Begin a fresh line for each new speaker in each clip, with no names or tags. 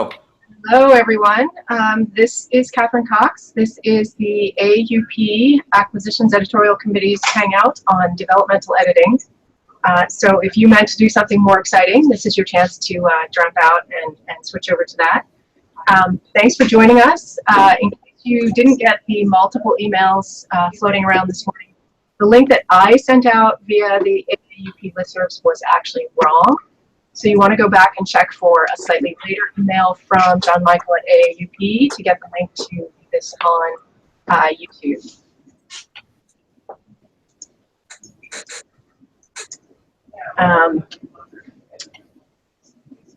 Hello.
Hello, everyone. This is Catherine Cox. This is the AUP Acquisitions Editorial Committee's Hangout on Developmental Editing. So if you meant to do something more exciting, this is your chance to jump out and switch over to that. Thanks for joining us. In case you didn't get the multiple emails floating around this morning, the link that I sent out via the AUP listservs was actually wrong. So you want to go back and check for a slightly later email from John Michael at AAUP to get the link to this on YouTube.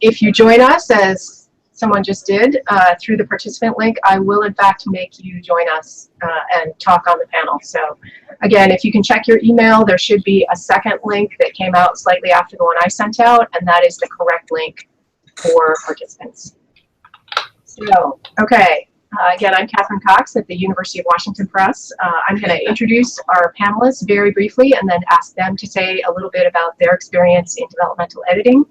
If you join us, as someone just did, through the participant link, I will in fact make you join us and talk on the panel. So again, if you can check your email, there should be a second link that came out slightly after the one I sent out, and that is the correct link for participants. So, okay, again, I'm Catherine Cox at the University of Washington Press. I'm going to introduce our panelists very briefly and then ask them to say a little bit about their experience in developmental editing.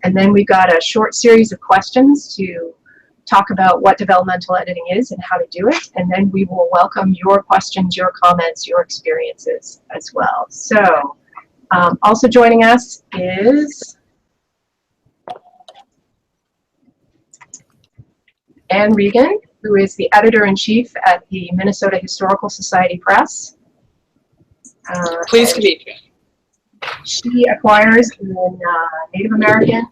And then we've got a short series of questions to talk about what developmental editing is and how to do it. And then we will welcome your questions, your comments, your experiences as well. So also joining us is Regan, who is the editor-in-chief at the Minnesota Historical Society Press.
Pleased to meet you.
She acquires in Native American,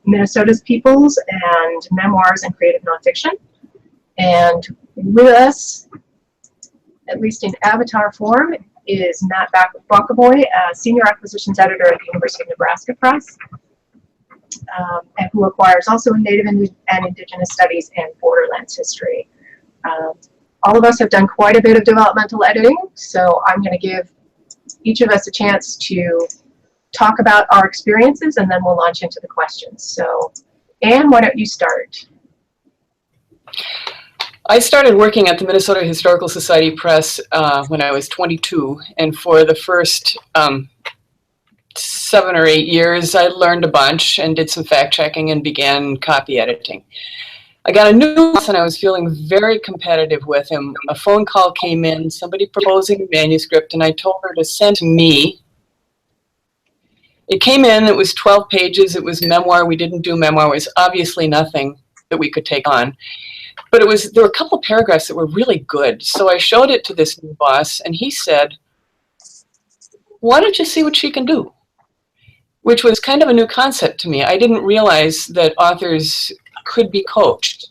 Minnesota's peoples, and memoirs and creative nonfiction. And with us, at least in avatar form, is Matt Bokovoy, senior acquisitions editor at the University of Nebraska Press, and who acquires also in Native and Indigenous Studies and Borderlands history. All of us have done quite a bit of developmental editing, so I'm going to give each of us a chance to talk about our experiences, and then we'll launch into the questions. So, Anne, why don't you start?
I started working at the Minnesota Historical Society Press when I was 22, and for the first 7 or 8 years, I learned a bunch and did some fact-checking and began copy editing. I got a new boss and I was feeling very competitive with him. A phone call came in, somebody proposing a manuscript, and I told her to send to me. It came in, it was 12 pages, it was memoir. We didn't do memoir. It was obviously nothing that we could take on. But there were a couple paragraphs that were really good. So I showed it to this new boss, and he said, "Why don't you see what she can do?" Which was kind of a new concept to me. I didn't realize that authors could be coached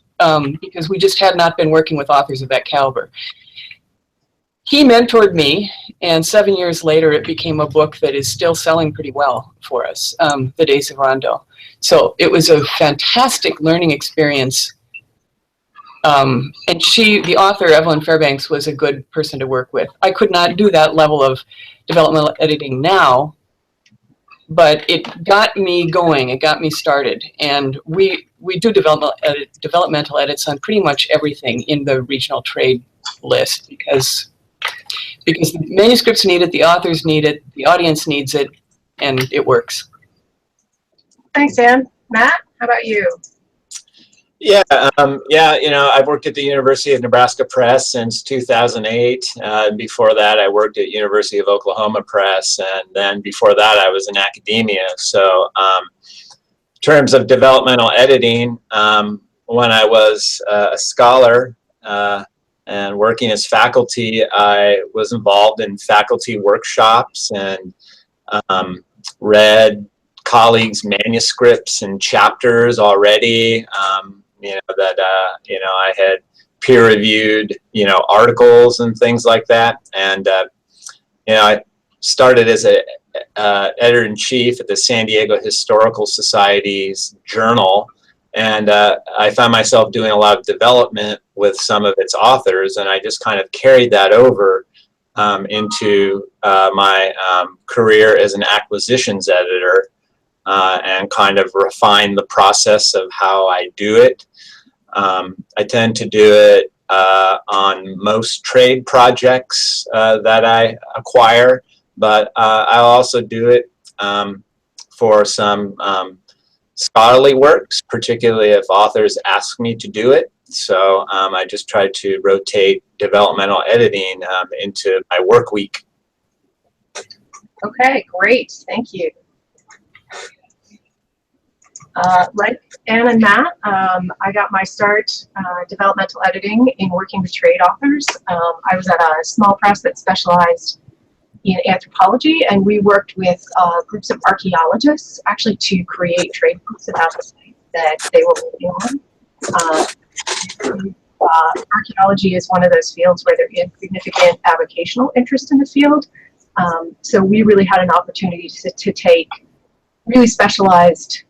because we just had not been working with authors of that caliber. He mentored me, and 7 years later it became a book that is still selling pretty well for us, The Days of Rondo. So it was a fantastic learning experience. And the author, Evelyn Fairbanks, was a good person to work with. I could not do that level of developmental editing now, but it got me going, it got me started. And we do developmental edits on pretty much everything in the regional trade list because the manuscripts need it, the authors need it, the audience needs it, and it works.
Thanks, Anne. Matt, how about you?
Yeah, I've worked at the University of Nebraska Press since 2008. Before that, I worked at University of Oklahoma Press, and then before that, I was in academia. So, in terms of developmental editing, when I was a scholar and working as faculty, I was involved in faculty workshops and read colleagues' manuscripts and chapters already. I had peer-reviewed, articles and things like that. And, I started as a editor-in-chief at the San Diego Historical Society's journal. And I found myself doing a lot of development with some of its authors. And I just kind of carried that over into my career as an acquisitions editor. And kind of refine the process of how I do it. I tend to do it on most trade projects that I acquire, but I'll also do it for some scholarly works, particularly if authors ask me to do it. So I just try to rotate developmental editing into my work week.
Okay, great. Thank you. Like Anne and Matt, I got my start developmental editing in working with trade authors. I was at a small press that specialized in anthropology, and we worked with groups of archaeologists actually to create trade books about the site that they were working on. Archaeology is one of those fields where there is significant avocational interest in the field. So we really had an opportunity to take really specialized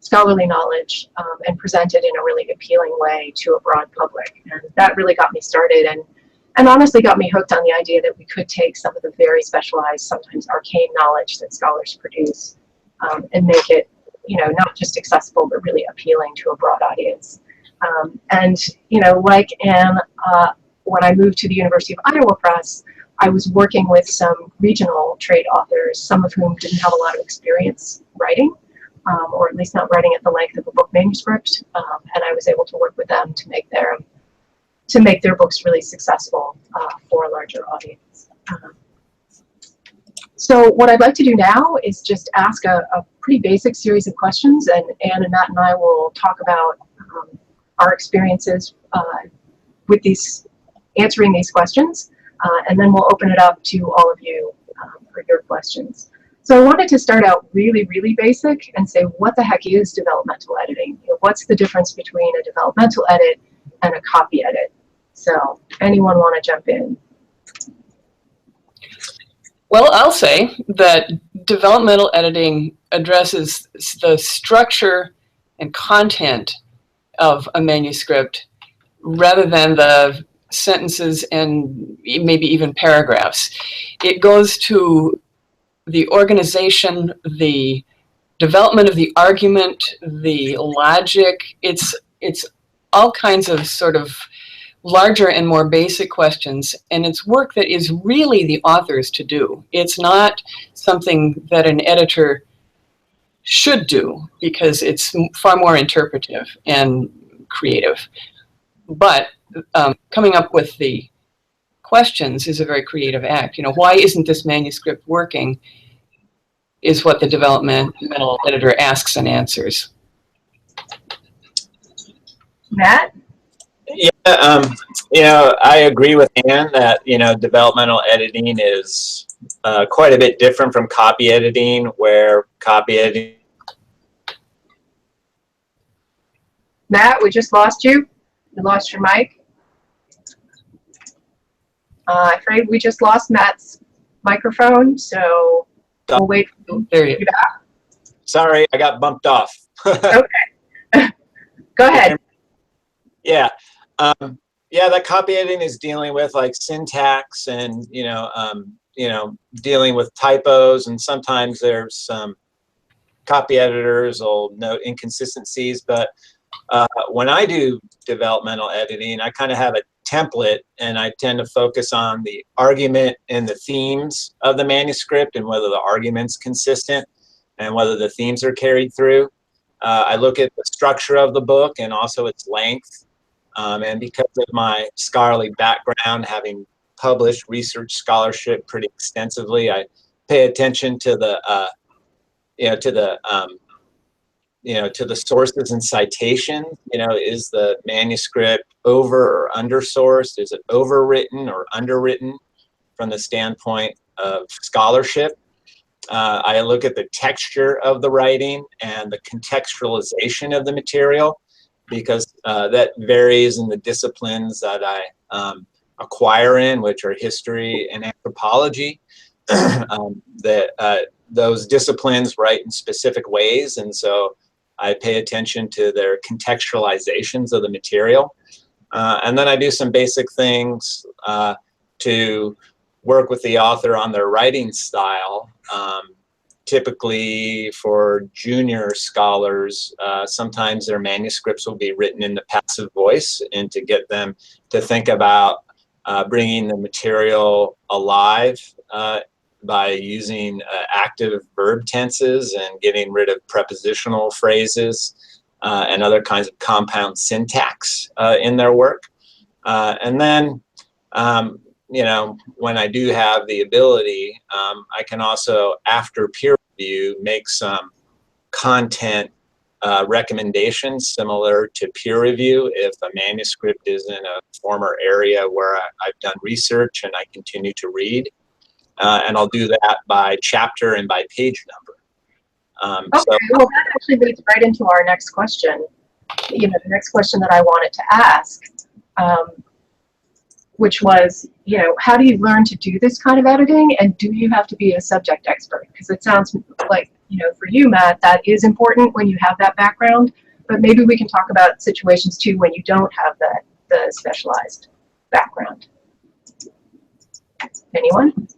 scholarly knowledge and present it in a really appealing way to a broad public. And that really got me started and honestly got me hooked on the idea that we could take some of the very specialized, sometimes arcane knowledge that scholars produce and make it, you know, not just accessible, but really appealing to a broad audience. And, you know, like Anne, when I moved to the University of Iowa Press, I was working with some regional trade authors, some of whom didn't have a lot of experience writing, or at least not writing at the length of a book manuscript. And I was able to work with them to make their books really successful for a larger audience. So what I'd like to do now is just ask a pretty basic series of questions, and Anne and Matt and I will talk about our experiences with answering these questions, and then we'll open it up to all of you for your questions. So I wanted to start out really, really basic and say, what the heck is developmental editing? You know, what's the difference between a developmental edit and a copy edit? So anyone want to jump in?
Well, I'll say that developmental editing addresses the structure and content of a manuscript rather than the sentences and maybe even paragraphs. It goes to the organization, the development of the argument, the logic. It's all kinds of sort of larger and more basic questions, and it's work that is really the author's to do. It's not something that an editor should do because it's far more interpretive and creative. But coming up with the questions is a very creative act. You know, why isn't this manuscript working is what the developmental editor asks and answers.
Matt?
Yeah, you know, I agree with Anne that, you know, developmental editing is quite a bit different from copy editing, where copy editing...
Matt, we just lost you. You lost your mic. I'm afraid we just lost Matt's microphone, so we'll wait for you to be back.
Sorry, I got bumped off.
Okay. Go ahead.
Yeah. Yeah, that copy editing is dealing with like syntax and, you know, dealing with typos, and sometimes there's some copy editors will note inconsistencies. But when I do developmental editing, I kind of have a template, and I tend to focus on the argument and the themes of the manuscript and whether the argument's consistent and whether the themes are carried through. I look at the structure of the book and also its length. And because of my scholarly background, having published research scholarship pretty extensively, I pay attention to the, to the sources and citations. You know, is the manuscript over or undersourced? Is it overwritten or underwritten from the standpoint of scholarship? I look at the texture of the writing and the contextualization of the material, because that varies in the disciplines that I acquire in, which are history and anthropology. Those disciplines write in specific ways, and so I pay attention to their contextualizations of the material. And then I do some basic things to work with the author on their writing style. Typically for junior scholars, sometimes their manuscripts will be written in the passive voice, and to get them to think about bringing the material alive by using active verb tenses and getting rid of prepositional phrases and other kinds of compound syntax in their work. And then, you know, when I do have the ability, I can also, after peer review, make some content recommendations similar to peer review if a manuscript is in a former area where I've done research and I continue to read. And I'll do that by chapter and by page number.
Okay, well, that actually leads right into our next question. You know, the next question that I wanted to ask, which was, you know, how do you learn to do this kind of editing, and do you have to be a subject expert? Because it sounds like, you know, for you, Matt, that is important when you have that background, but maybe we can talk about situations too when you don't have the specialized background. Anyone?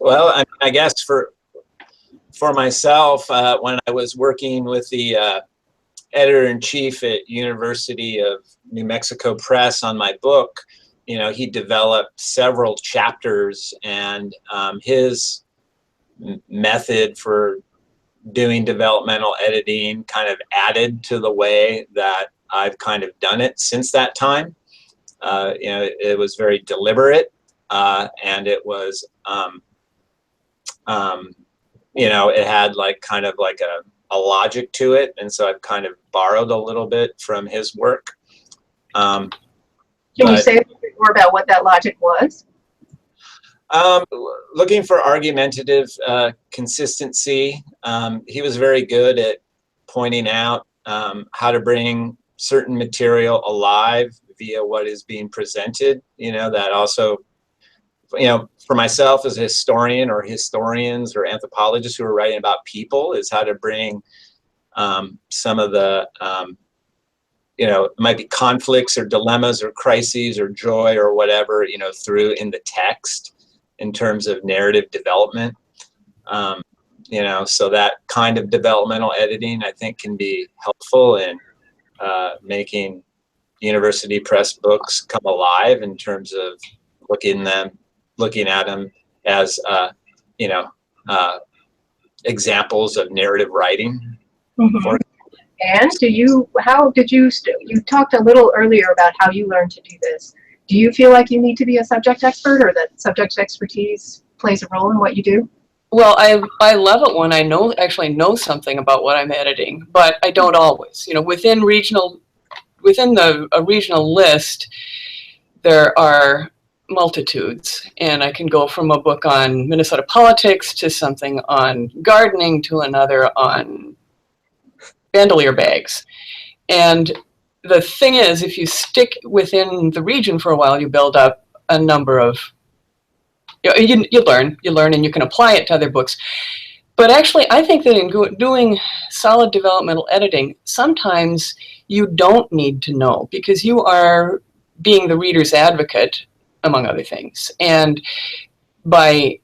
Well, I guess for myself, when I was working with the editor-in-chief at University of New Mexico Press on my book, you know, he developed several chapters, and his method for doing developmental editing kind of added to the way that I've kind of done it since that time. You know, it was very deliberate, and it was, you know, it had like kind of like a logic to it, and so I've kind of borrowed a little bit from his work.
Can you say a little bit more about what that logic was?
Looking for argumentative consistency. He was very good at pointing out how to bring certain material alive via what is being presented. You know, that also, you know, for myself as a historian or historians or anthropologists who are writing about people, is how to bring some of the, you know, it might be conflicts or dilemmas or crises or joy or whatever, you know, through in the text in terms of narrative development. You know, so that kind of developmental editing, I think, can be helpful in making university press books come alive in terms of looking at them as, you know, examples of narrative writing.
Mm-hmm. And how did you talked a little earlier about how you learned to do this. Do you feel like you need to be a subject expert, or that subject expertise plays a role in what you do?
Well, I love it when I actually know something about what I'm editing, but I don't always. You know, within a regional list, there are multitudes, and I can go from a book on Minnesota politics to something on gardening to another on bandolier bags. And the thing is, if you stick within the region for a while, you build up a number of, you learn and you can apply it to other books. But actually, I think that in doing solid developmental editing, sometimes you don't need to know, because you are being the reader's advocate, among other things. And by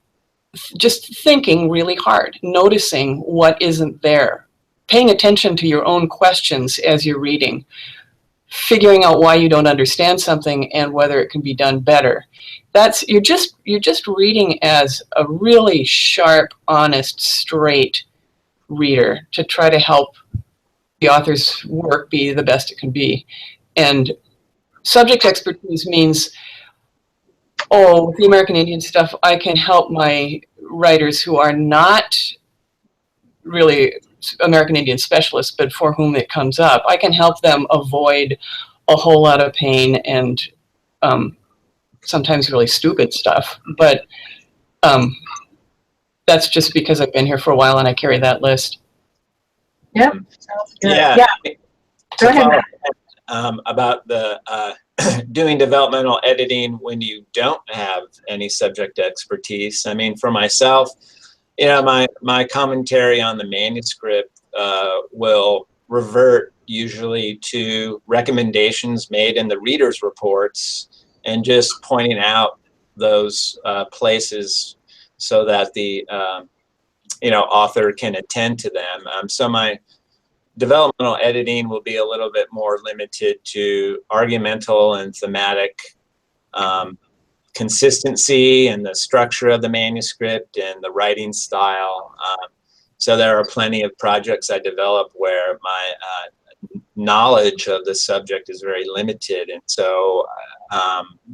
just thinking really hard, noticing what isn't there, paying attention to your own questions as you're reading, figuring out why you don't understand something and whether it can be done better. You're just reading as a really sharp, honest, straight reader to try to help the author's work be the best it can be. And subject expertise means, with the American Indian stuff, I can help my writers who are not really American Indian specialists, but for whom it comes up. I can help them avoid a whole lot of pain and sometimes really stupid stuff. But that's just because I've been here for a while and I carry that list.
Yep. Sounds good.
Yeah.
Go ahead, Matt.
About the doing developmental editing when you don't have any subject expertise. I mean, for myself, you know, my commentary on the manuscript will revert usually to recommendations made in the reader's reports and just pointing out those places so that the you know, author can attend to them. So my developmental editing will be a little bit more limited to argumental and thematic consistency and the structure of the manuscript and the writing style. So there are plenty of projects I develop where my knowledge of the subject is very limited, and so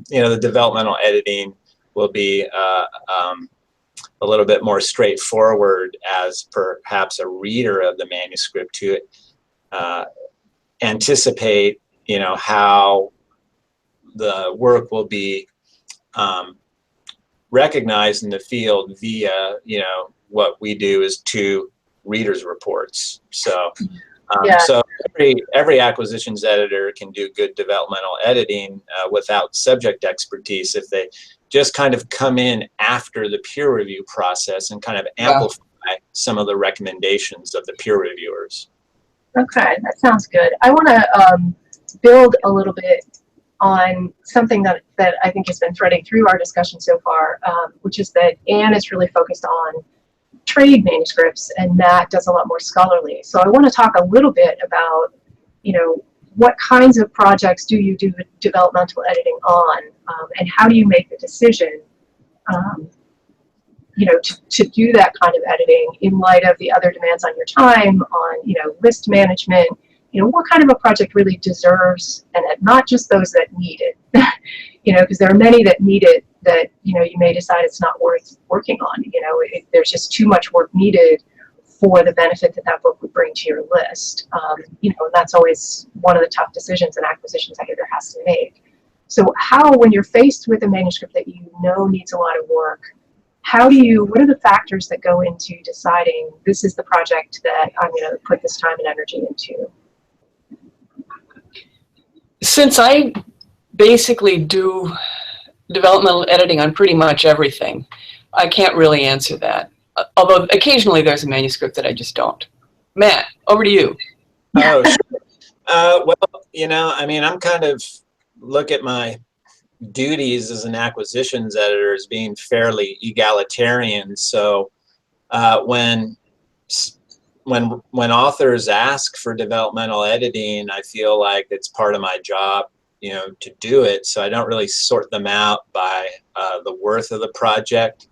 the developmental editing will be a little bit more straightforward as perhaps a reader of the manuscript to anticipate, how the work will be recognized in the field via, what we do is 2 readers' reports. So, so every acquisitions editor can do good developmental editing without subject expertise if they just kind of come in after the peer review process and kind of amplify some of the recommendations of the peer reviewers.
Okay, that sounds good. I want to build a little bit on something that I think has been threading through our discussion so far, which is that Anne is really focused on trade manuscripts, and Matt does a lot more scholarly. So I want to talk a little bit about, what kinds of projects do you do developmental editing on, and how do you make the decision, to do that kind of editing in light of the other demands on your time, on, list management. What kind of a project really deserves, and not just those that need it, because there are many that need it that, you may decide it's not worth working on. There's just too much work needed for the benefit that book would bring to your list. And that's always one of the tough decisions an acquisitions editor has to make. So when you're faced with a manuscript that needs a lot of work, what are the factors that go into deciding this is the project that I'm going to put this time and energy into?
Since I basically do developmental editing on pretty much everything, I can't really answer that. Although occasionally there's a manuscript that I just don't. Matt, over to you.
Oh, sure. Well, I'm kind of look at my duties as an acquisitions editor as being fairly egalitarian. So when authors ask for developmental editing, I feel like it's part of my job, to do it. So I don't really sort them out by the worth of the project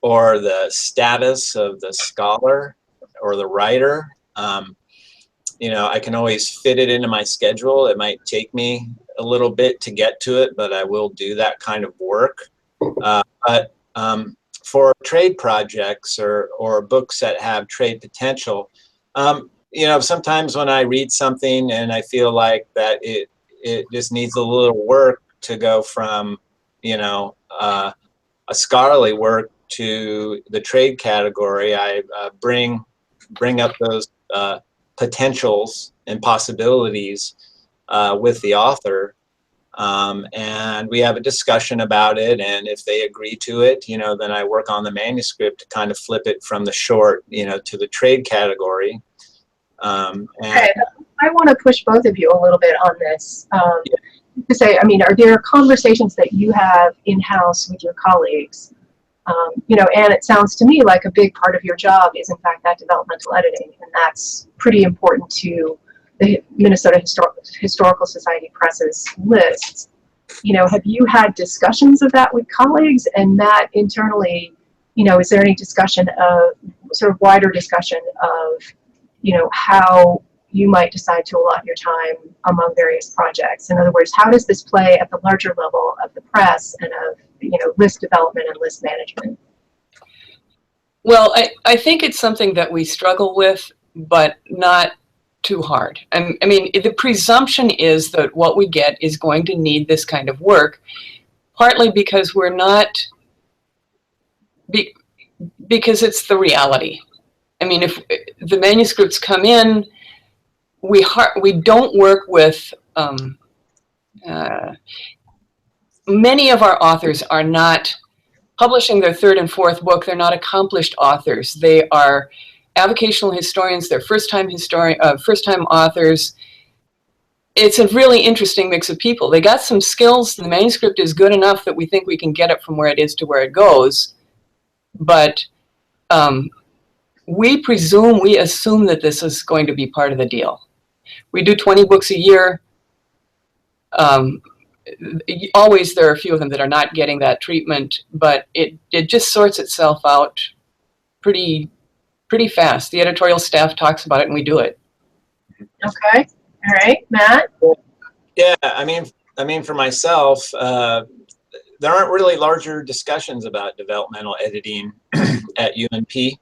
or the status of the scholar or the writer. I can always fit it into my schedule. It might take me a little bit to get to it, but I will do that kind of work. But for trade projects or books that have trade potential, sometimes when I read something and I feel like that it just needs a little work to go from, a scholarly work to the trade category, I bring up those potentials and possibilities with the author, and we have a discussion about it, and if they agree to it, then I work on the manuscript to kind of flip it from the short, to the trade category.
Okay, I want to push both of you a little bit on this. To say, are there conversations that you have in-house with your colleagues? And it sounds to me like a big part of your job is, in fact, that developmental editing, and that's pretty important to the Minnesota Historical Society Press's lists. Have you had discussions of that with colleagues? And Matt, internally, is there any discussion of, sort of wider discussion of, how you might decide to allot your time among various projects? In other words, how does this play at the larger level of the press and of, list development and list management?
Well, I think it's something that we struggle with, but not too hard. The presumption is that what we get is going to need this kind of work, partly because we're not, because it's the reality. If the manuscripts come in, we don't work with, many of our authors are not publishing their 3rd and 4th book. They're not accomplished authors. They are avocational historians. They're first-time authors. It's a really interesting mix of people. They got some skills. The manuscript is good enough that we think we can get it from where it is to where it goes. But we assume that this is going to be part of the deal. We do 20 books a year. always there are a few of them that are not getting that treatment, but it just sorts itself out pretty fast. The editorial staff talks about it and we do it.
Okay. All right, Matt.
Yeah, I mean, for myself, there aren't really larger discussions about developmental editing at UNP.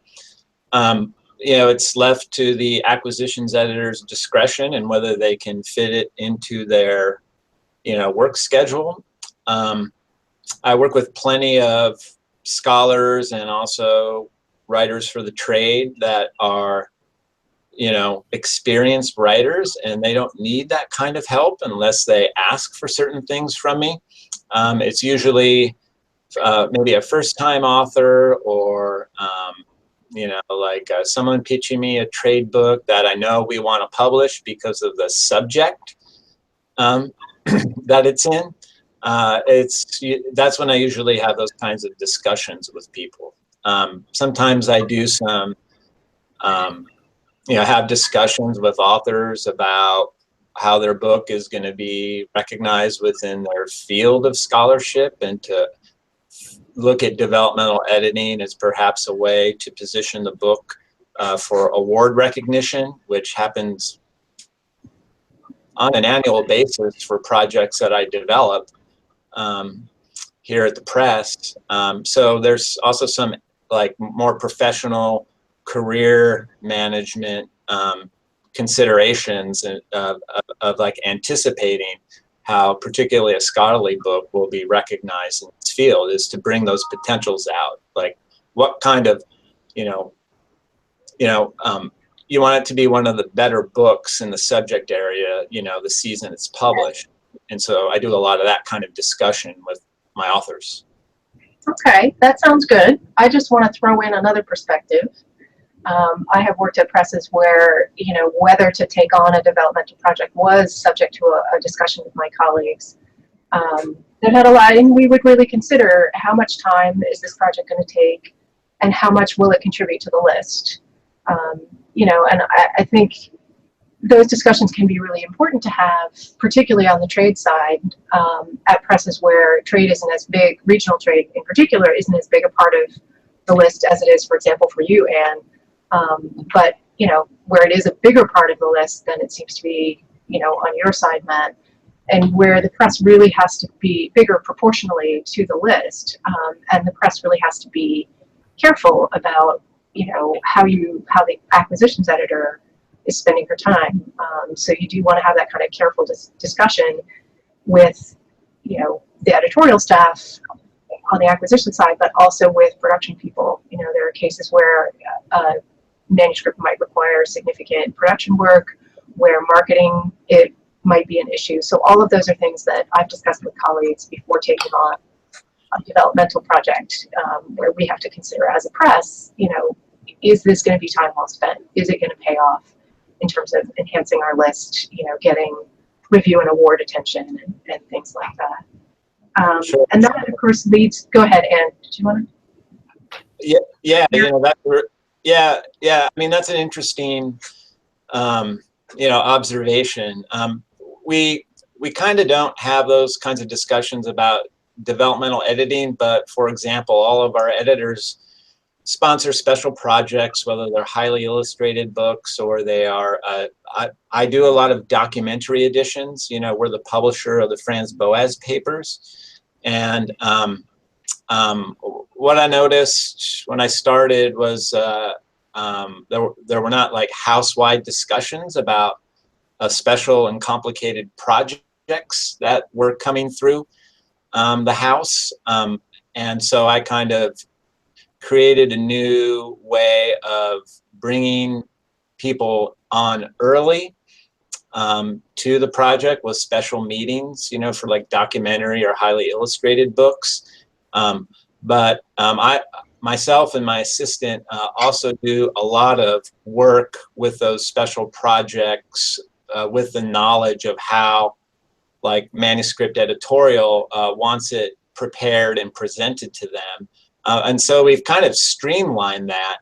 It's left to the acquisitions editor's discretion and whether they can fit it into their, work schedule. I work with plenty of scholars and also writers for the trade that are, experienced writers, and they don't need that kind of help unless they ask for certain things from me. It's usually maybe a first-time author or, someone pitching me a trade book that I know we want to publish because of the subject that it's in. That's when I usually have those kinds of discussions with people. Sometimes I do some, have discussions with authors about how their book is going to be recognized within their field of scholarship, and to look at developmental editing as perhaps a way to position the book for award recognition, which happens on an annual basis for projects that I develop here at the press. So there's also some more professional career management considerations of anticipating how particularly a scholarly book will be recognized in its field, is to bring those potentials out. Like, what kind of, you want it to be one of the better books in the subject area, the season it's published. And so I do a lot of that kind of discussion with my authors.
Okay, that sounds good. I just want to throw in another perspective. I have worked at presses where, whether to take on a developmental project was subject to a discussion with my colleagues. That had a lot, and we would really consider how much time is this project going to take and how much will it contribute to the list. And I think those discussions can be really important to have, particularly on the trade side, at presses where trade isn't as big, regional trade in particular isn't as big a part of the list as it is, for example, for you, Anne. But, where it is a bigger part of the list than it seems to be, on your side, Matt, and where the press really has to be bigger proportionally to the list. And the press really has to be careful about, how the acquisitions editor is spending her time. So you do want to have that kind of careful discussion with, the editorial staff on the acquisition side, but also with production people. There are cases where manuscript might require significant production work, where marketing, it might be an issue. So all of those are things that I've discussed with colleagues before taking on a developmental project, where we have to consider as a press, is this going to be time well spent? Is it going to pay off in terms of enhancing our list, getting review and award attention and things like that.
Sure.
And that, of course, leads, go ahead, Anne, did you want to?
Yeah. I mean, that's an interesting, observation. We kind of don't have those kinds of discussions about developmental editing, but for example, all of our editors sponsor special projects, whether they're highly illustrated books or they are, I do a lot of documentary editions. We're the publisher of the Franz Boas papers. And what I noticed when I started was there were not house-wide discussions about special and complicated projects that were coming through the house. And so I kind of created a new way of bringing people on early to the project with special meetings, for documentary or highly illustrated books. But I myself and my assistant also do a lot of work with those special projects with the knowledge of how manuscript editorial wants it prepared and presented to them. And so we've kind of streamlined that.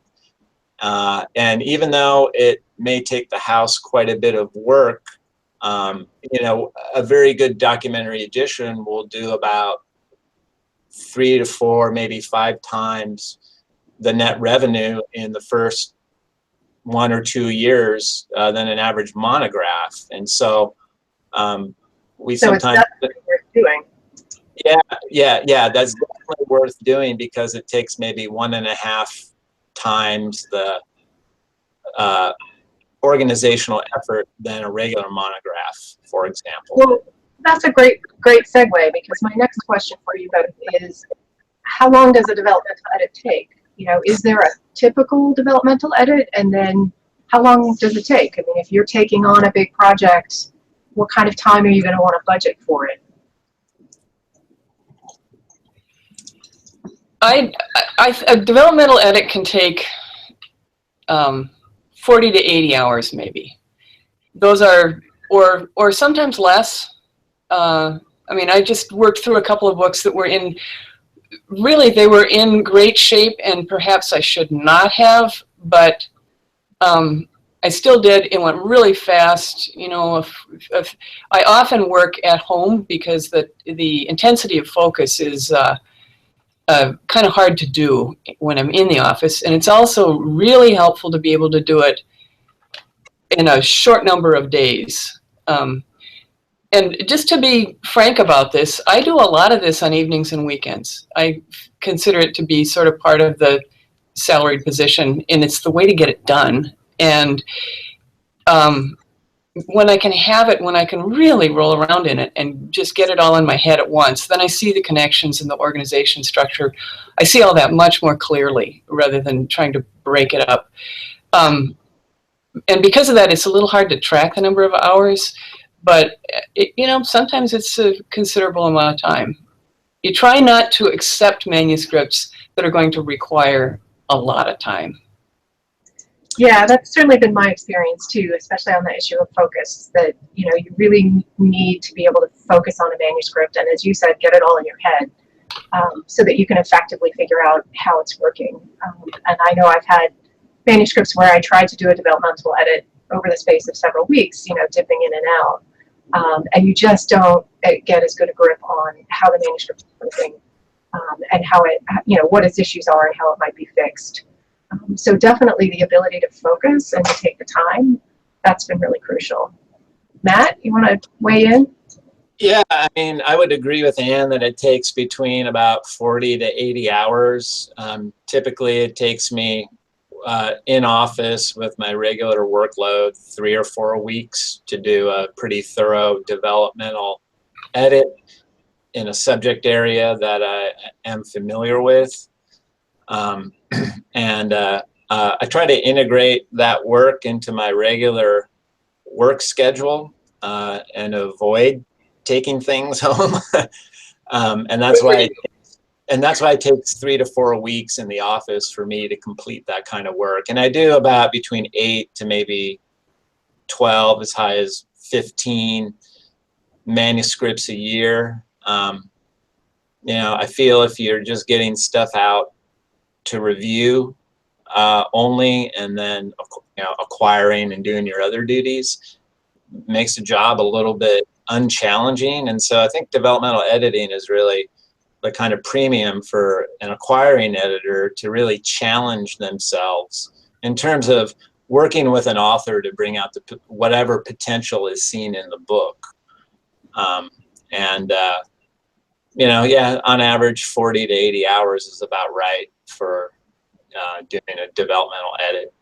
And even though it may take the house quite a bit of work You know, a very good documentary edition will do about 3 to 4, maybe 5 times the net revenue in the first 1 or 2 years than an average monograph. And so we
So it's
sometimes,
definitely worth doing.
yeah, that's definitely worth doing because it takes maybe 1.5 times the organizational effort than a regular monograph, for example.
Well, that's a great segue, because my next question for you both is, how long does a developmental edit take? You know, is there a typical developmental edit, and then how long does it take? I mean, if you're taking on a big project, what kind of time are you going to want to budget for it?
A developmental edit can take 40 to 80 hours, maybe. Those are, or sometimes less. I mean, I just worked through a couple of books that were in, really, they were in great shape, and perhaps I should not have, but I still did. It went really fast. You know, if I often work at home because the intensity of focus is kind of hard to do when I'm in the office, and it's also really helpful to be able to do it in a short number of days. And just to be frank about this, I do a lot of this on evenings and weekends. I consider it to be sort of part of the salaried position, and it's the way to get it done. And when I can have it, when I can really roll around in it and just get it all in my head at once, then I see the connections in the organization structure. I see all that much more clearly rather than trying to break it up. And because of that, it's a little hard to track the number of hours, but you know, sometimes it's a considerable amount of time. You try not to accept manuscripts that are going to require a lot of time.
Yeah, that's certainly been my experience too, especially on the issue of focus, that, you know, you really need to be able to focus on a manuscript, and as you said, get it all in your head, so that you can effectively figure out how it's working. And I know I've had manuscripts where I tried to do a developmental edit over the space of several weeks, you know, dipping in and out, and you just don't get as good a grip on how the manuscript is working, and how it, you know, what its issues are and how it might be fixed. So definitely the ability to focus and to take the time, that's been really crucial. Matt, you want to weigh in?
Yeah, I mean, I would agree with Ann that it takes between about 40 to 80 hours. Typically, it takes me in office with my regular workload 3 or 4 weeks to do a pretty thorough developmental edit in a subject area that I am familiar with. And I try to integrate that work into my regular work schedule and avoid taking things home. And that's why it takes 3 to 4 weeks in the office for me to complete that kind of work. And I do about between 8 to maybe 12, as high as 15 manuscripts a year. You know, I feel if you're just getting stuff out to review only, and then, you know, acquiring and doing your other duties, makes the job a little bit unchallenging. And so I think developmental editing is really the kind of premium for an acquiring editor to really challenge themselves in terms of working with an author to bring out whatever potential is seen in the book. You know, yeah, on average, 40 to 80 hours is about right for doing a developmental edit.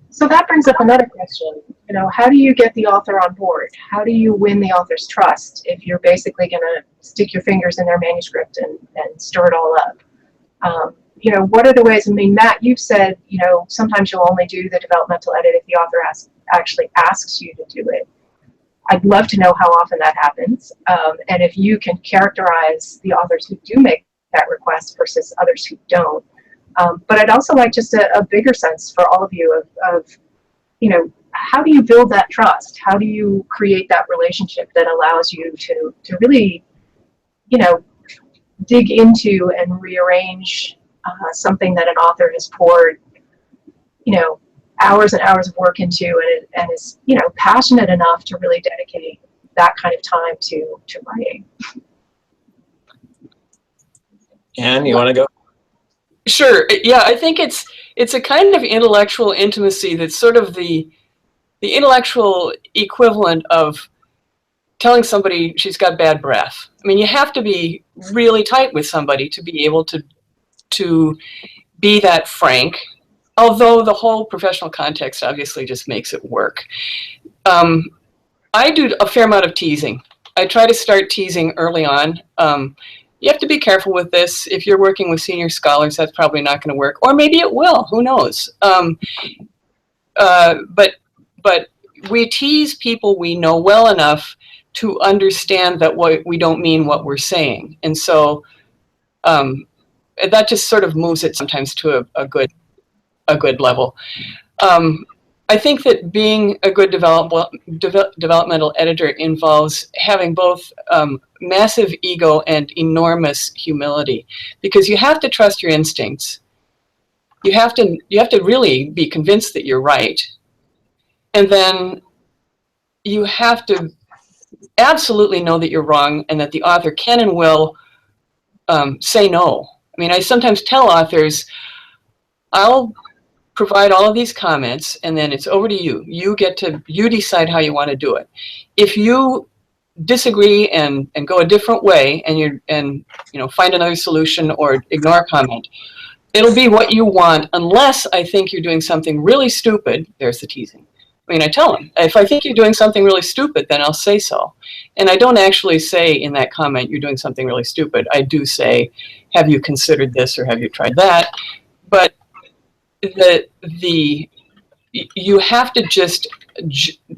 So that brings up another question. You know, how do you get the author on board? How do you win the author's trust if you're basically going to stick your fingers in their manuscript and stir it all up? You know, what are the ways? I mean, Matt, you've said, you know, sometimes you'll only do the developmental edit if the author actually asks you to do it. I'd love to know how often that happens, and if you can characterize the authors who do make that request versus others who don't. But I'd also like just a bigger sense for all of you of, you know, how do you build that trust? How do you create that relationship that allows you to really, you know, dig into and rearrange something that an author has poured, you know, hours and hours of work into, and is, you know, passionate enough to really dedicate that kind of time to writing.
Anne, you want to go?
Sure. Yeah, I think it's a kind of intellectual intimacy that's sort of the intellectual equivalent of telling somebody she's got bad breath. I mean, you have to be really tight with somebody to be able to be that frank, although the whole professional context obviously just makes it work. I do a fair amount of teasing. I try to start teasing early on. You have to be careful with this. If you're working with senior scholars, that's probably not going to work. Or maybe it will. Who knows? But we tease people we know well enough to understand that we don't mean what we're saying. And so that just sort of moves it sometimes to a good level. I think that being a good developmental editor involves having both massive ego and enormous humility, because you have to trust your instincts. You have to really be convinced that you're right, and then you have to absolutely know that you're wrong and that the author can and will say no. I mean, I sometimes tell authors, I'll provide all of these comments, and then it's over to you. You decide how you want to do it. If you disagree and go a different way, and you know, find another solution or ignore a comment, it'll be what you want, unless I think you're doing something really stupid. There's the teasing. I mean, I tell them, if I think you're doing something really stupid, then I'll say so. And I don't actually say in that comment, you're doing something really stupid. I do say, have you considered this or have you tried that? But you have to just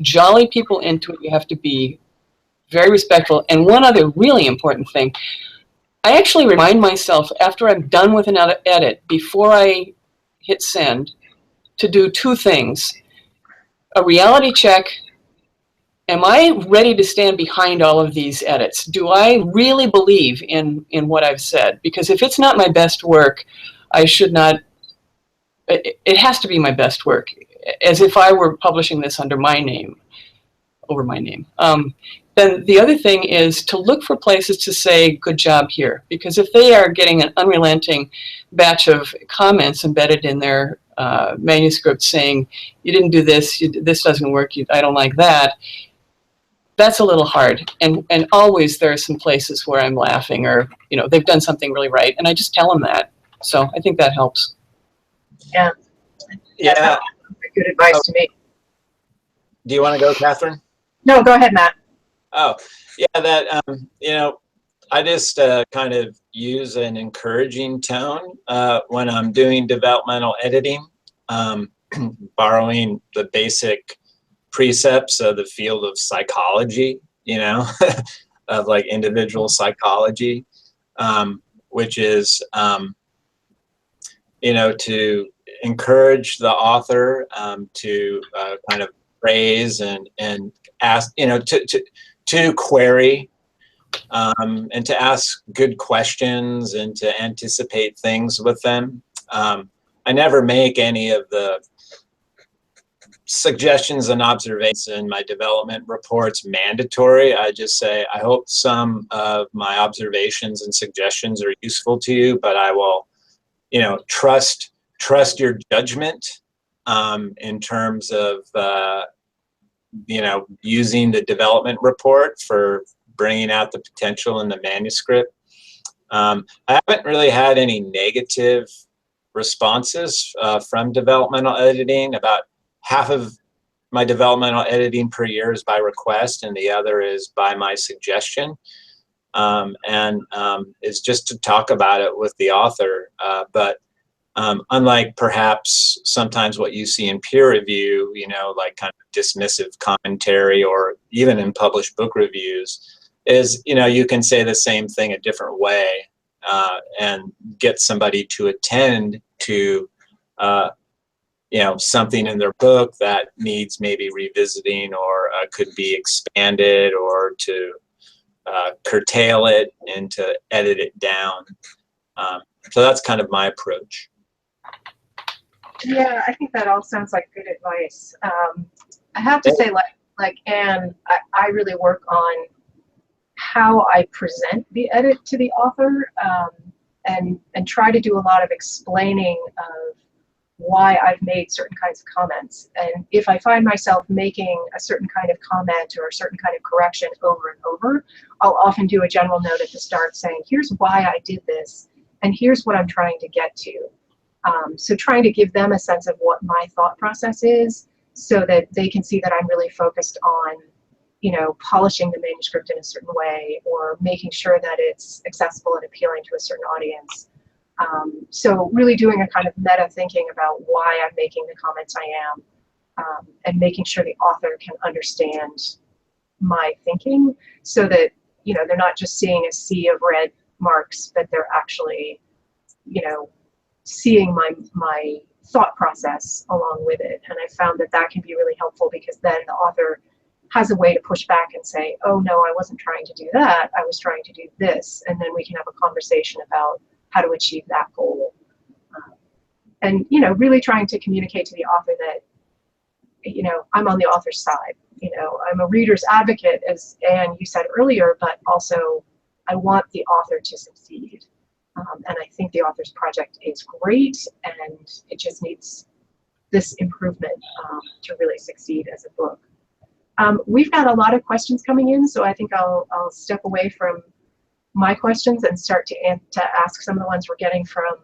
jolly people into it. You have to be very respectful. And one other really important thing, I actually remind myself after I'm done with an edit, before I hit send, to do two things. A reality check. Am I ready to stand behind all of these edits? Do I really believe in what I've said? Because if it's not my best work, I should not. It has to be my best work, as if I were publishing this under my name, over my name. Then the other thing is to look for places to say, good job here. Because if they are getting an unrelenting batch of comments embedded in their manuscript saying, you didn't do this, this doesn't work, I don't like that, that's a little hard. And always there are some places where I'm laughing, or, you know, they've done something really right, and I just tell them that. So I think that helps.
Yeah.
Yeah.
Good advice to me.
Do you want to go, Catherine?
No, go ahead, Matt.
Oh, yeah, that, you know, I just kind of use an encouraging tone when I'm doing developmental editing, borrowing the basic precepts of the field of psychology, you know, of like individual psychology, which is, you know, to encourage the author to kind of praise and ask, you know, to query and to ask good questions and to anticipate things with them. I never make any of the suggestions and observations in my development reports mandatory. I just say, I hope some of my observations and suggestions are useful to you, but I will, you know, trust your judgment in terms of, you know, using the development report for bringing out the potential in the manuscript. I haven't really had any negative responses from developmental editing. About half of my developmental editing per year is by request, and the other is by my suggestion. And it's just to talk about it with the author. But unlike perhaps sometimes what you see in peer review, you know, like kind of dismissive commentary, or even in published book reviews, is, you know, you can say the same thing a different way and get somebody to attend to, you know, something in their book that needs maybe revisiting, or could be expanded, or to curtail it and to edit it down. So that's kind of my approach.
Yeah, I think that all sounds like good advice. I have to say, like Anne, I really work on how I present the edit to the author, and try to do a lot of explaining of why I've made certain kinds of comments. And if I find myself making a certain kind of comment or a certain kind of correction over and over, I'll often do a general note at the start saying, here's why I did this, and here's what I'm trying to get to. So trying to give them a sense of what my thought process is so that they can see that I'm really focused on, you know, polishing the manuscript in a certain way or making sure that it's accessible and appealing to a certain audience. So really doing a kind of meta thinking about why I'm making the comments I am, and making sure the author can understand my thinking so that, you know, they're not just seeing a sea of red marks, but they're actually, you know, seeing my thought process along with it. And I found that that can be really helpful because then the author has a way to push back and say, oh no, I wasn't trying to do that, I was trying to do this. And then we can have a conversation about how to achieve that goal. And, you know, really trying to communicate to the author that, you know, I'm on the author's side. You know, I'm a reader's advocate, as Anne, you said earlier, but also I want the author to succeed. And I think the author's project is great, and it just needs this improvement to really succeed as a book. We've got a lot of questions coming in, so I think I'll step away from my questions and start to ask some of the ones we're getting from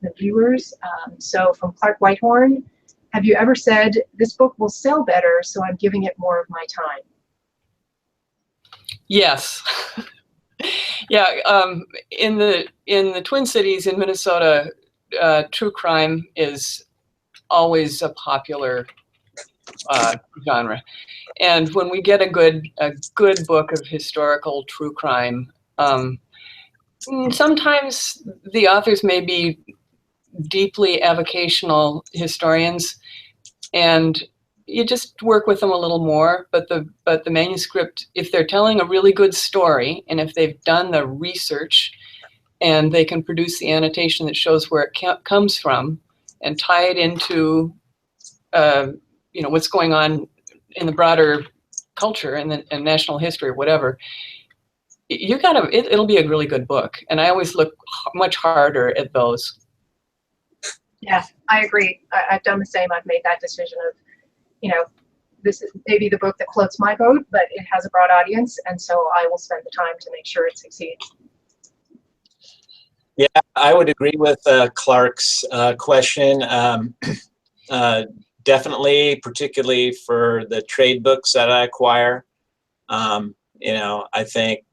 the viewers. So from Clark Whitehorn, have you ever said, this book will sell better, so I'm giving it more of my time?
Yes. Yeah, in the Twin Cities in Minnesota, true crime is always a popular genre, and when we get a good book of historical true crime, sometimes the authors may be deeply avocational historians, and you just work with them a little more, but the manuscript, if they're telling a really good story and if they've done the research and they can produce the annotation that shows where it comes from and tie it into you know, what's going on in the broader culture and national history or whatever, it'll be a really good book. And I always look much harder at those.
Yeah, I agree. I've done the same. I've made that decision of, you know, this is maybe the book that floats my boat, but it has a broad audience, and so I will spend the time to make sure it succeeds.
Yeah, I would agree with Clark's question. Definitely, particularly for the trade books that I acquire. You know, I think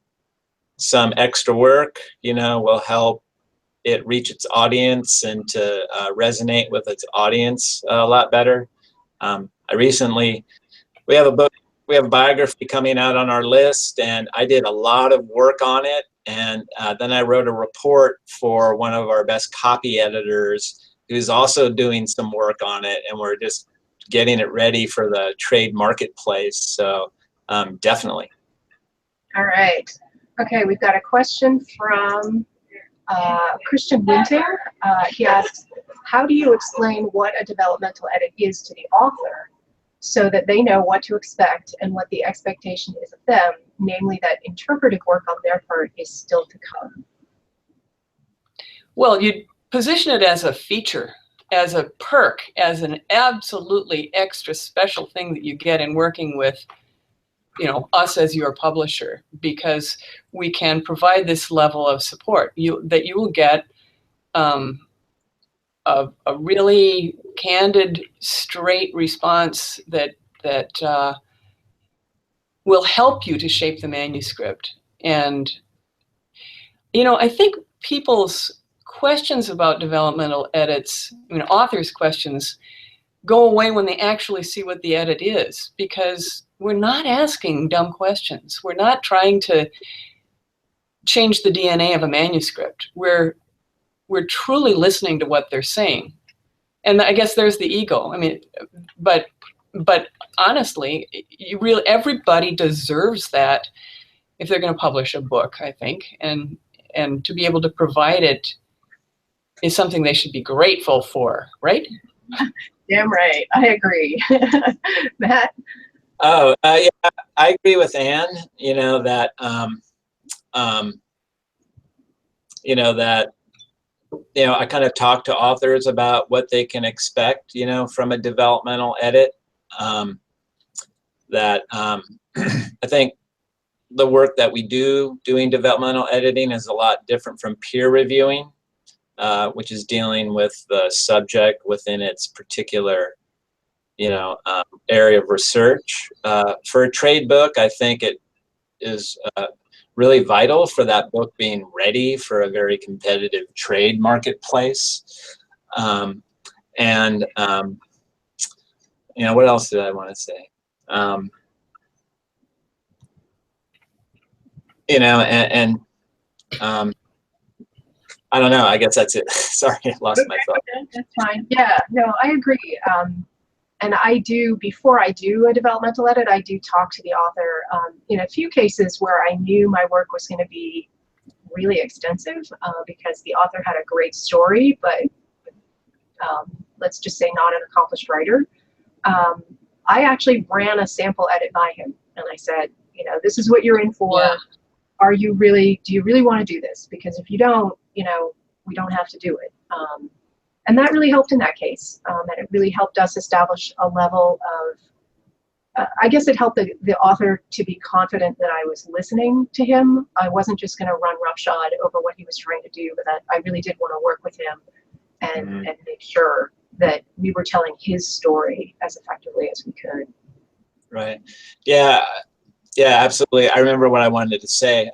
some extra work, you know, will help it reach its audience and to resonate with its audience a lot better. We have a biography coming out on our list, and I did a lot of work on it, and then I wrote a report for one of our best copy editors who's also doing some work on it, and we're just getting it ready for the trade marketplace. So definitely.
All right. Okay, we've got a question from Christian Winter. He asks, how do you explain what a developmental edit is to the author so that they know what to expect and what the expectation is of them, namely that interpretive work on their part is still to come?
Well, you position it as a feature, as a perk, as an absolutely extra special thing that you get in working with, you know, us as your publisher, because we can provide this level of support that you will get a really candid, straight response that will help you to shape the manuscript. And, you know, I think people's questions about developmental edits, I mean, authors' questions, go away when they actually see what the edit is, because we're not asking dumb questions. We're not trying to change the DNA of a manuscript. We're truly listening to what they're saying. And I guess there's the ego. I mean, but honestly, everybody deserves that if they're going to publish a book, I think, and to be able to provide it is something they should be grateful for, right?
Damn right. I agree. Matt?
Oh, yeah, I agree with Anne. I kind of talk to authors about what they can expect, from a developmental edit. I think the work that we do doing developmental editing is a lot different from peer reviewing, which is dealing with the subject within its particular, area of research. For a trade book, I think it is really vital for that book being ready for a very competitive trade marketplace. What else did I want to say? I don't know. I guess that's it. Sorry, I lost my thought.
Okay, that's fine. Yeah, no, I agree. And before I do a developmental edit, I do talk to the author. In a few cases where I knew my work was going to be really extensive because the author had a great story, but let's just say not an accomplished writer, I actually ran a sample edit by him. And I said, this is what you're in for.
Yeah.
Do you really want to do this? Because if you don't, we don't have to do it. And that really helped in that case. And it really helped us establish a level of, I guess it helped the author to be confident that I was listening to him. I wasn't just going to run roughshod over what he was trying to do, but that I really did want to work with him and make sure that we were telling his story as effectively as we could.
Right. Yeah. Yeah, absolutely. I remember what I wanted to say.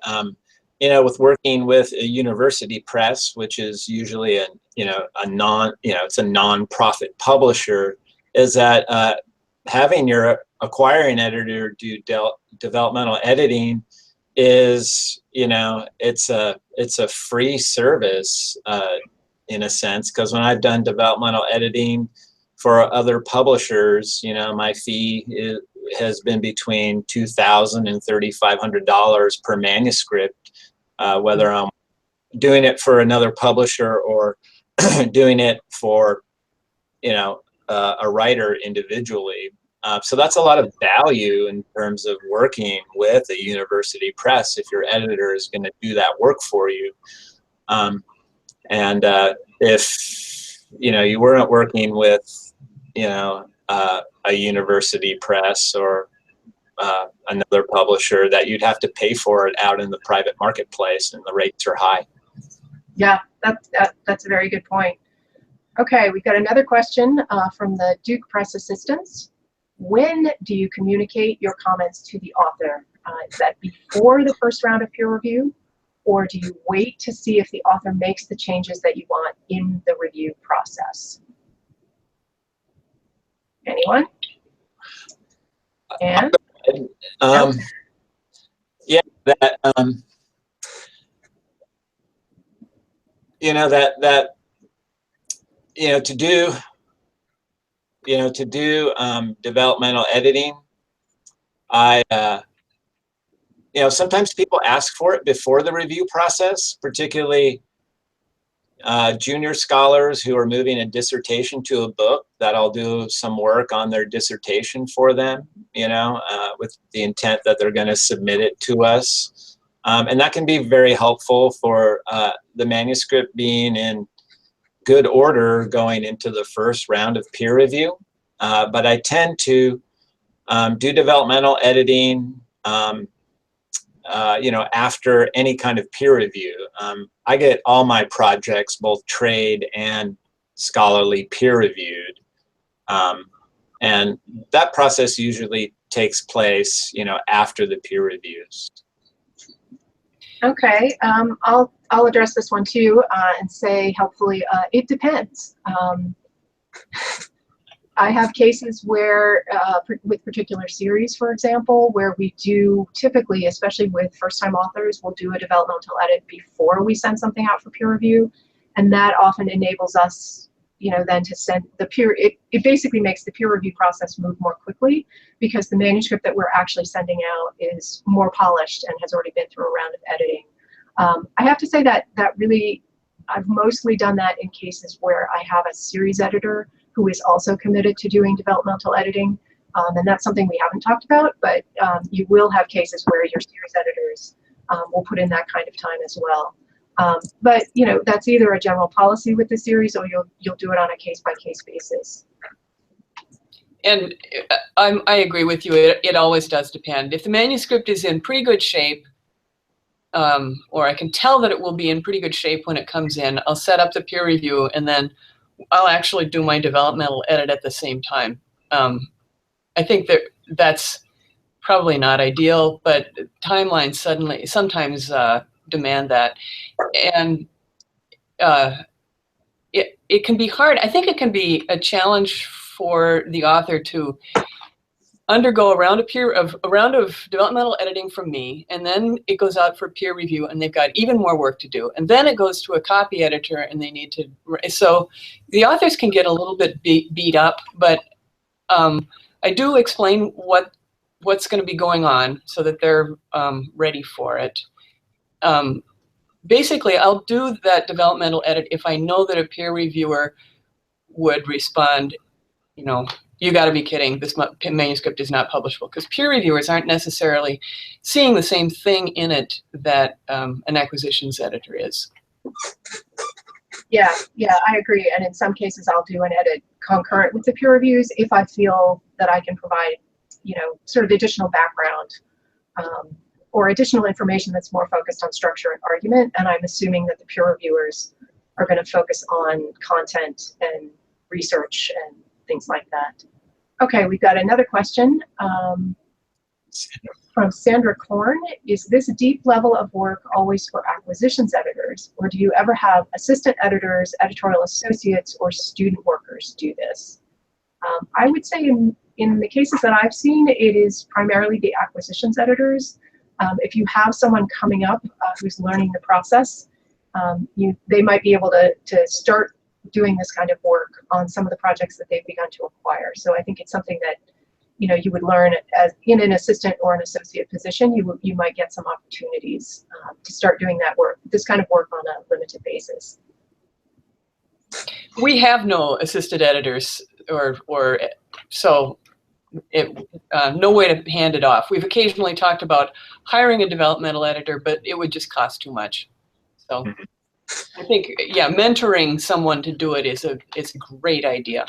With working with a university press, which is usually it's a non-profit publisher, is that having your acquiring editor do developmental editing is, it's a free service in a sense, because when I've done developmental editing for other publishers, my fee has been between $2,000 and $3,500 per manuscript, whether I'm doing it for another publisher or doing it for, a writer individually. So that's a lot of value in terms of working with a university press if your editor is going to do that work for you. If you weren't working with a university press or another publisher, that you'd have to pay for it out in the private marketplace, and the rates are high.
Yeah, that's a very good point. Okay, we've got another question from the Duke Press Assistants. When do you communicate your comments to the author? Is that before the first round of peer review, or do you wait to see if the author makes the changes that you want in the review process? Anyone? Anne?
Yeah, that to do developmental editing, sometimes people ask for it before the review process, particularly junior scholars who are moving a dissertation to a book, that I'll do some work on their dissertation for them, with the intent that they're going to submit it to us. And that can be very helpful for the manuscript being in good order going into the first round of peer review. But I tend to do developmental editing after any kind of peer review. I get all my projects, both trade and scholarly, peer reviewed. And that process usually takes place, after the peer reviews.
Okay, I'll address this one too and say, helpfully, it depends. I have cases where, with particular series, for example, where we do typically, especially with first-time authors, we'll do a developmental edit before we send something out for peer review, and that often enables us, then to send the peer. It basically makes the peer review process move more quickly because the manuscript that we're actually sending out is more polished and has already been through a round of editing. I have to say that really, I've mostly done that in cases where I have a series editor who is also committed to doing developmental editing. And that's something we haven't talked about, but you will have cases where your series editors will put in that kind of time as well. But you know, that's either a general policy with the series, or you'll do it on a case-by-case basis.
And I agree with you. It always does depend. If the manuscript is in pretty good shape, or I can tell that it will be in pretty good shape when it comes in, I'll set up the peer review, and then I'll actually do my developmental edit at the same time. I think that's probably not ideal, but timelines sometimes demand that. And it can be hard. I think it can be a challenge for the author to undergo a round of developmental editing from me, and then it goes out for peer review, and they've got even more work to do. And then it goes to a copy editor, and they need to. So the authors can get a little bit beat up, but I do explain what's going to be going on so that they're ready for it. Basically, I'll do that developmental edit if I know that a peer reviewer would respond, you know, you got to be kidding, this manuscript is not publishable, because peer reviewers aren't necessarily seeing the same thing in it that an acquisitions editor is.
Yeah, I agree. And in some cases, I'll do an edit concurrent with the peer reviews if I feel that I can provide, you know, sort of additional background or additional information that's more focused on structure and argument. And I'm assuming that the peer reviewers are going to focus on content and research and things like that. Okay, we've got another question from Sandra Korn. Is this deep level of work always for acquisitions editors, or do you ever have assistant editors, editorial associates, or student workers do this? I would say in the cases that I've seen, it is primarily the acquisitions editors. If you have someone coming up who's learning the process, they might be able to start doing this kind of work on some of the projects that they've begun to acquire. So I think it's something that, you know, you would learn as in an assistant or an associate position. You might get some opportunities to start doing that work, this kind of work on a limited basis.
We have no assisted editors, or so no way to hand it off. We've occasionally talked about hiring a developmental editor, but it would just cost too much. So I think, yeah, mentoring someone to do it is a great idea.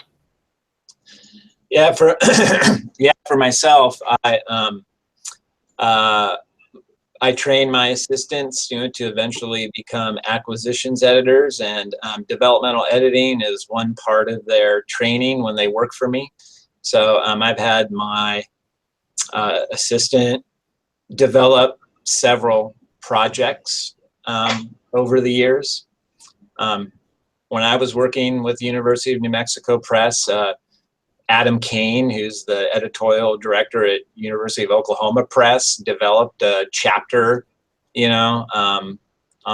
Yeah, for myself, I train my assistants, you know, to eventually become acquisitions editors, and developmental editing is one part of their training when they work for me. So I've had my assistant develop several projects over the years. When I was working with the University of New Mexico Press, Adam Kane, who's the editorial director at University of Oklahoma Press, developed a chapter, you know, on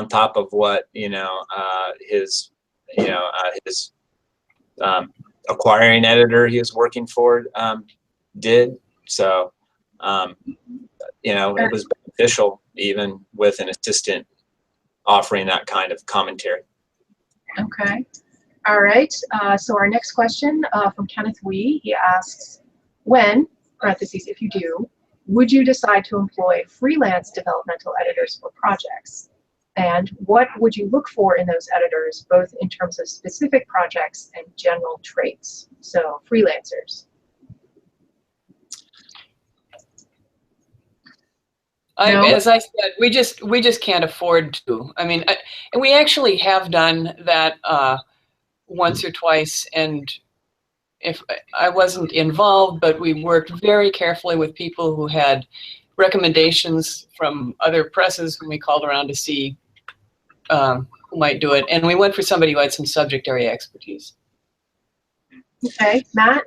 top of what, you know, his acquiring editor he was working for did. So, you know, it was beneficial even with an assistant offering that kind of commentary.
Okay. All right. So our next question from Kenneth Wee, he asks, when, parentheses, if you do, would you decide to employ freelance developmental editors for projects? And what would you look for in those editors, both in terms of specific projects and general traits? So freelancers.
As I said, we just can't afford to. I mean, and we actually have done that once or twice, and if I wasn't involved, but we worked very carefully with people who had recommendations from other presses when we called around to see who might do it, and we went for somebody who had some subject area expertise.
Okay, Matt?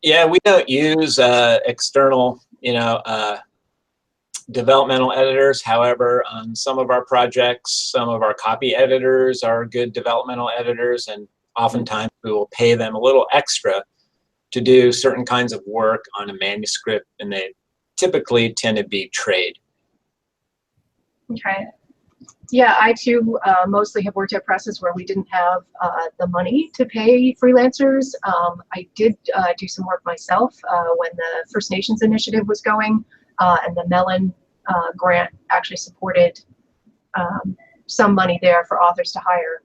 Yeah, we don't use external, you know, developmental editors. However, on some of our projects, some of our copy editors are good developmental editors, and oftentimes we will pay them a little extra to do certain kinds of work on a manuscript, and they typically tend to be trade.
Okay. Yeah, I too mostly have worked at presses where we didn't have the money to pay freelancers. I did do some work myself when the First Nations initiative was going, and the Mellon grant actually supported some money there for authors to hire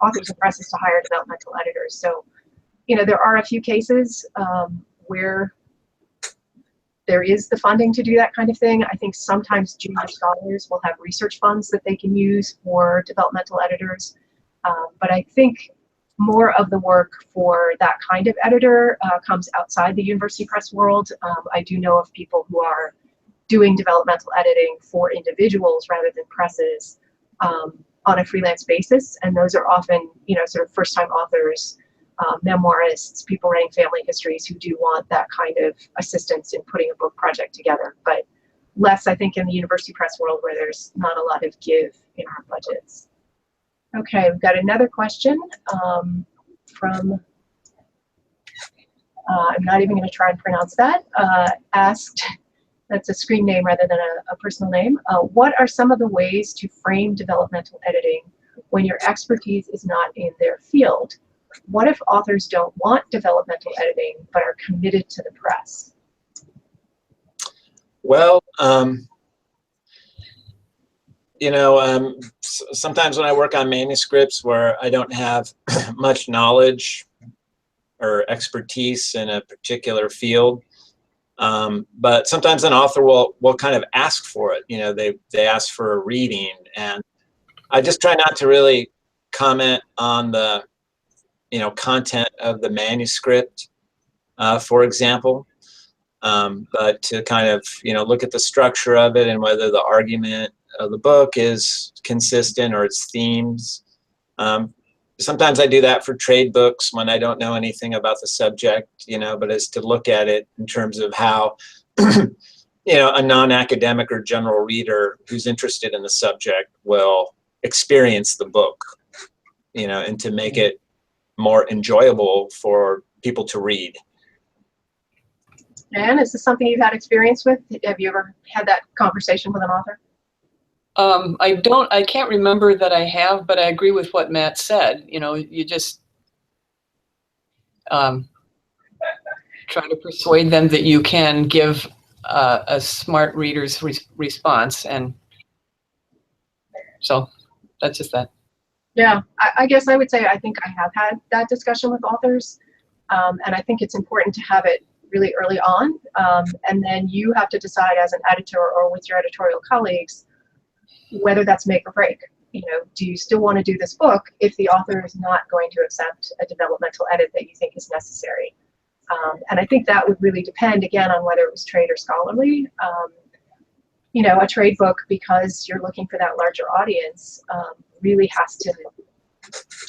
authors and presses to hire developmental editors. So, you know, there are a few cases where there is the funding to do that kind of thing. I think sometimes junior scholars will have research funds that they can use for developmental editors. But I think more of the work for that kind of editor comes outside the university press world. I do know of people who are doing developmental editing for individuals rather than presses on a freelance basis. And those are often, you know, sort of first-time authors, memoirists, people writing family histories who do want that kind of assistance in putting a book project together, but less, I think, in the university press world where there's not a lot of give in our budgets. Okay, we've got another question from, I'm not even going to try and pronounce that, asked, that's a screen name rather than a personal name, what are some of the ways to frame developmental editing when your expertise is not in their field? What if authors don't want developmental editing but are committed to the press?
Well, you know, sometimes when I work on manuscripts where I don't have much knowledge or expertise in a particular field, but sometimes an author will kind of ask for it. You know, they ask for a reading, and I just try not to really comment on the, you know, content of the manuscript, for example, but to kind of, you know, look at the structure of it and whether the argument of the book is consistent or its themes. Sometimes I do that for trade books when I don't know anything about the subject, you know, but is to look at it in terms of how, you know, a non-academic or general reader who's interested in the subject will experience the book, you know, and to make it more enjoyable for people to read.
Dan, is this something you've had experience with? Have you ever had that conversation with an author?
I can't remember that I have, but I agree with what Matt said. You know, you just try to persuade them that you can give a smart reader's response. And so that's just that.
Yeah, I guess I would say I think I have had that discussion with authors, and I think it's important to have it really early on, and then you have to decide as an editor or with your editorial colleagues whether that's make or break. You know, do you still want to do this book if the author is not going to accept a developmental edit that you think is necessary? And I think that would really depend, again, on whether it was trade or scholarly. You know, a trade book, because you're looking for that larger audience, really has to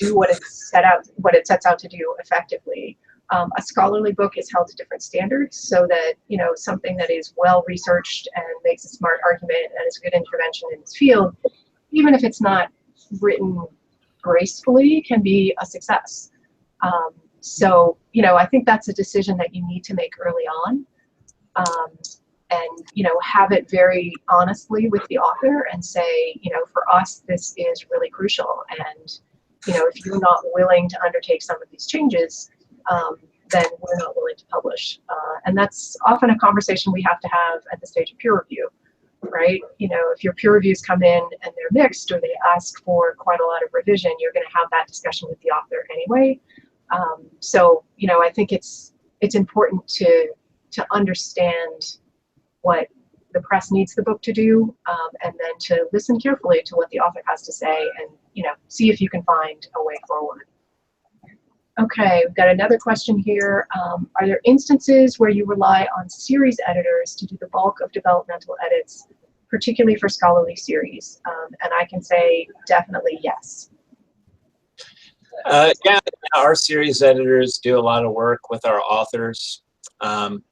do what it sets out to do effectively. A scholarly book is held to different standards, so that, you know, something that is well researched and makes a smart argument and is a good intervention in its field, even if it's not written gracefully, can be a success. So, you know, I think that's a decision that you need to make early on. And, you know, have it very honestly with the author and say, you know, for us, this is really crucial. And, you know, if you're not willing to undertake some of these changes, then we're not willing to publish. And that's often a conversation we have to have at the stage of peer review, right? You know, if your peer reviews come in and they're mixed or they ask for quite a lot of revision, you're going to have that discussion with the author anyway. So, you know, I think it's important to understand what the press needs the book to do, and then to listen carefully to what the author has to say, and, you know, see if you can find a way forward. Okay, we've got another question here. Are there instances where you rely on series editors to do the bulk of developmental edits, particularly for scholarly series? And I can say definitely yes.
Yeah, our series editors do a lot of work with our authors, and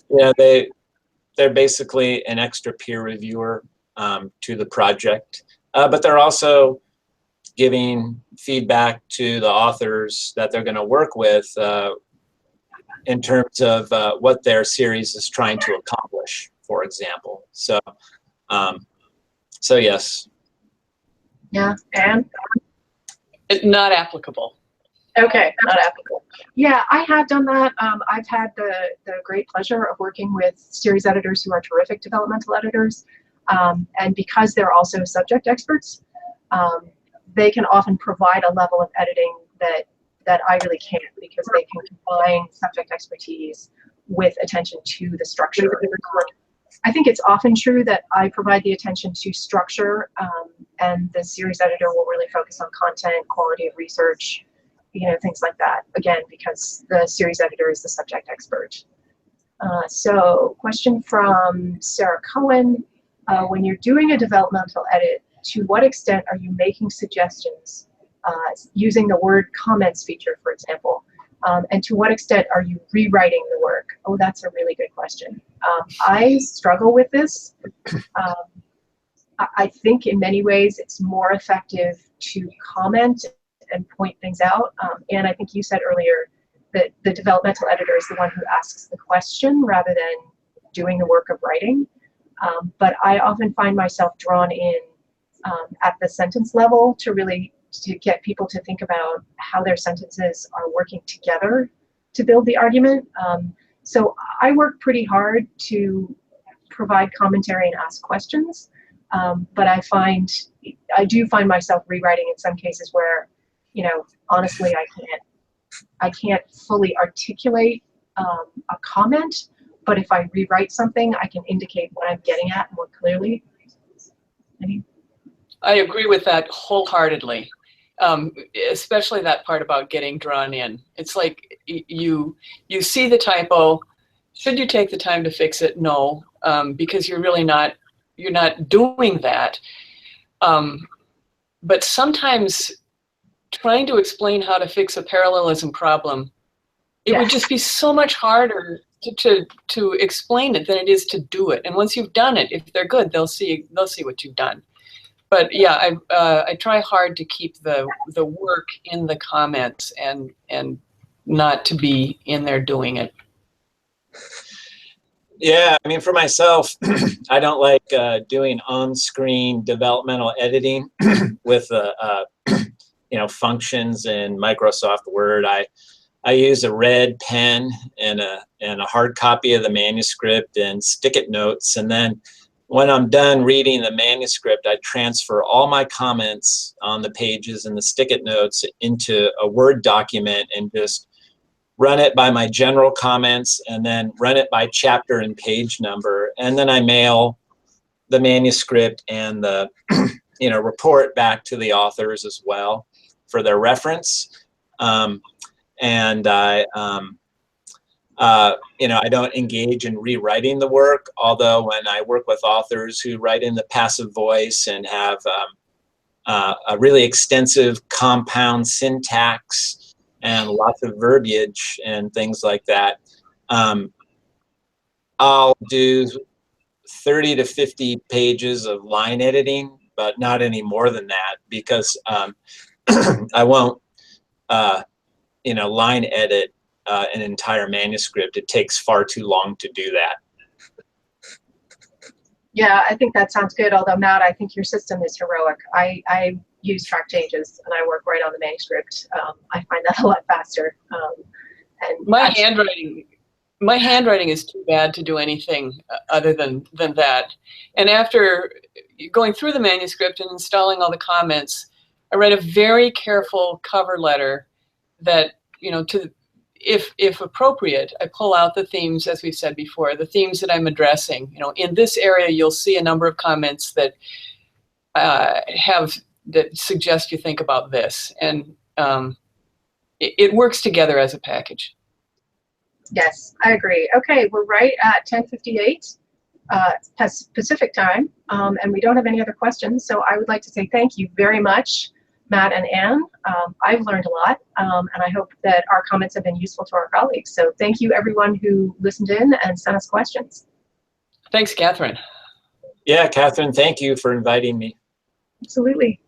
yeah, they're basically an extra peer reviewer to the project, but they're also giving feedback to the authors that they're going to work with in terms of what their series is trying to accomplish, for example. So So yes.
Yeah, and
Not applicable.
okay, not applicable. Yeah, I have done that. I've had the great pleasure of working with series editors who are terrific developmental editors, and because they're also subject experts, they can often provide a level of editing that I really can't, because they can combine subject expertise with attention to the structure of the report. I think it's often true that I provide the attention to structure, and the series editor will really focus on content, quality of research, things like that. Again, because the series editor is the subject expert. So, question from Sarah Cohen. When you're doing a developmental edit, to what extent are you making suggestions using the word comments feature, for example? And to what extent are you rewriting the work? Oh, that's a really good question. I struggle with this. I think in many ways it's more effective to comment and point things out. And I think you said earlier that the developmental editor is the one who asks the question rather than doing the work of writing. But I often find myself drawn in at the sentence level to get people to think about how their sentences are working together to build the argument. So I work pretty hard to provide commentary and ask questions, but I do find myself rewriting in some cases where, honestly, I can't fully articulate a comment, but if I rewrite something, I can indicate what I'm getting at more clearly.
I agree with that wholeheartedly. Especially that part about getting drawn in. It's like you see the typo. Should you take the time to fix it? No, because you're not doing that. But sometimes trying to explain how to fix a parallelism problem, it would just be so much harder to explain it than it is to do it. And once you've done it, if they're good, they'll see what you've done. But yeah, I try hard to keep the work in the comments and not to be in there doing it.
Yeah, I mean, for myself, I don't like doing on-screen developmental editing with functions in Microsoft Word. I use a red pen and a hard copy of the manuscript and stick-it notes, and then when I'm done reading the manuscript, I transfer all my comments on the pages and the stick-it notes into a Word document and just run it by my general comments and then run it by chapter and page number. And then I mail the manuscript and the report back to the authors as well for their reference. And I don't engage in rewriting the work, although when I work with authors who write in the passive voice and have a really extensive compound syntax and lots of verbiage and things like that, I'll do 30 to 50 pages of line editing, but not any more than that, because I won't line edit an entire manuscript. It takes far too long to do that.
Yeah, I think that sounds good. Although, Matt, I think your system is heroic. I use track changes and I work right on the manuscript. I find that a lot faster. And
my handwriting is too bad to do anything other than that. And after going through the manuscript and installing all the comments, I write a very careful cover letter that, if appropriate, I pull out the themes, as we've said before, the themes that I'm addressing. In this area, you'll see a number of comments that that suggest you think about this, and it works together as a package.
Yes, I agree. Okay, we're right at 10:58 Pacific time, and we don't have any other questions. So I would like to say thank you very much, Matt and Anne. I've learned a lot, and I hope that our comments have been useful to our colleagues. So thank you, everyone who listened in and sent us questions.
Thanks, Catherine.
Yeah, Catherine, thank you for inviting me.
Absolutely.